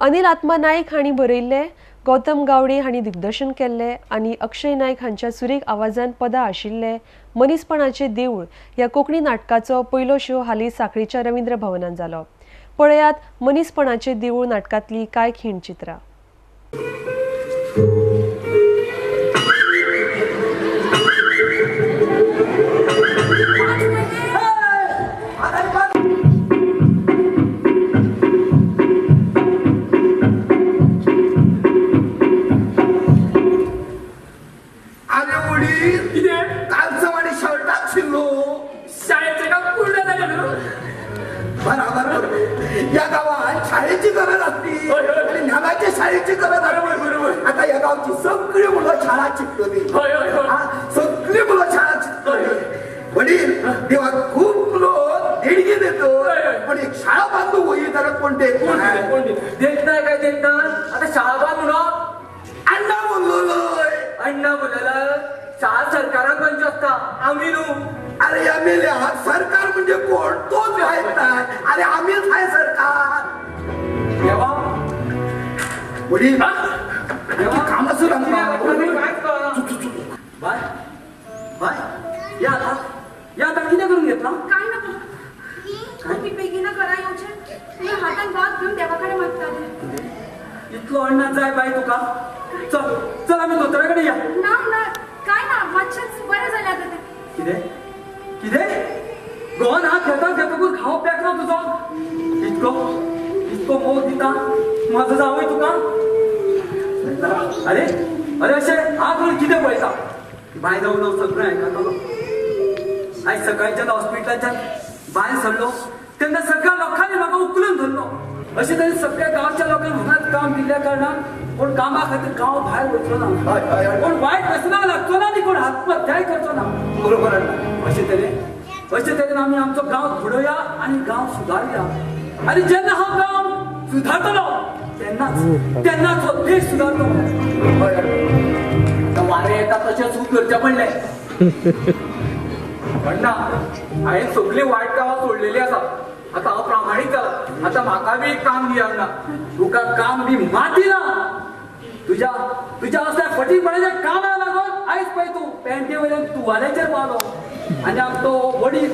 अनिल आत्मा नाईक हांणी बरयल्ले, गौतम गावडे हांणी दिग्दर्शन केल्ले आनी अक्षय नाईक हांच्या सुरेख आवाजान पदां आशिल्ले मनीसपणाचे देवूळ ह्या कोंकणी नाटकाचो पयलो शो हालीं सांखळीच्या रवींद्र भवनांत जालो. पळयात मनीसपणाचे देवूळ नाटकांतली कांय खीण चित्रां. या गावात शाळेची गरज असती आणि नागाच्या शाळेची गरज असते. आता या गावची सगळी मुलं शाळा शिकतली, सगळी मुलं शाळा शिकतली. वडील तेव्हा खूप लोक देणगी देतो, पण एक शाळा बांधू होई तर कोण देत नाही काय देत ना. आता शाळा बांधू ना अण्णा बोललोय, अण्णा बोलायला शाळा सरकारात बंद असता आम्ही नो. अरे या मेल्या सरकार म्हणजे कोण? तोच माहित. अरे आम्हीच आहे सरकार. वडील काम असू या किती करून घेतला काय नको मी बेगीनं करा येऊचे हातात बाग घेऊन देवाकडे मागतात. इतलो अण्णा जाय बाई तुका. चल चल आम्ही धोत्राकडे या. ना ना काय ना मातशेच बरं झालं आता ते. किदे किदे गोवन हात घेता घेतकूच खाव पॅक ना तुझो. इतको इतको मोग दिता माझं जावय तुका. अरे अरे असे हात म्हणून किती पळयता बाय जाऊन सगळं ऐकतो. आज सकाळच्या हॉस्पिटलाच्या बाहेर सरलो तेन्ना सगळ्या लोकांनी म्हाका उखलून धरलो. अशें तरेन सगळ्या गांवच्या लोकांनी म्हाका काम दिल्ल्या कारणान कोण कामा खातीर गांव भायर वचचो ना, कोण वायट व्यसनाक लागचो ना आनी कोण आत्महत्याय करचो ना. बरोबर अशें तरेन आमी आमचो गांव घडोवया आनी गांव सुदारुया. आनी जेन्ना हो गांव सुदारतलो तेन्नाच हो देश सुदारतलो. वारें येता तशें सूख करचें पडलें. पण ना हांवें सगळीं वायट कामां सोडलेली आसा. आता हांव प्रामाणीक जाला. आता म्हाका बी एक काम दियाक ना. तुका काम बी माती ना. तुझ्या असल्या फटीपणाच्या कामाक लागून आयज पळय तूं पॅन्टी वयल्यान तुवाल्याचेर पावलो. आनी आमचो वडील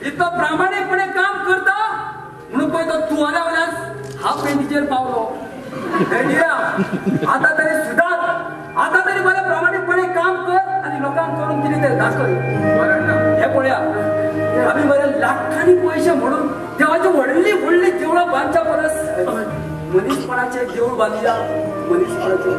इतलो प्रामाणीकपणे काम करता म्हणून पळय तो तुवाल्या वयल्यान हाफ पॅन्टीचेर पावलो. आता तरी सुदार. आता तरी बरें प्रामाणीकपणे काम कर आनी लोकांक करून कितें तें दाखय. हे पळया आमी बरे लाखांनी पयशे म्हणून देवाची व्हडली व्हडली देवळां बांदच्या परस मनीसपणाचे देवूळ बांदया. मनीसपणाचे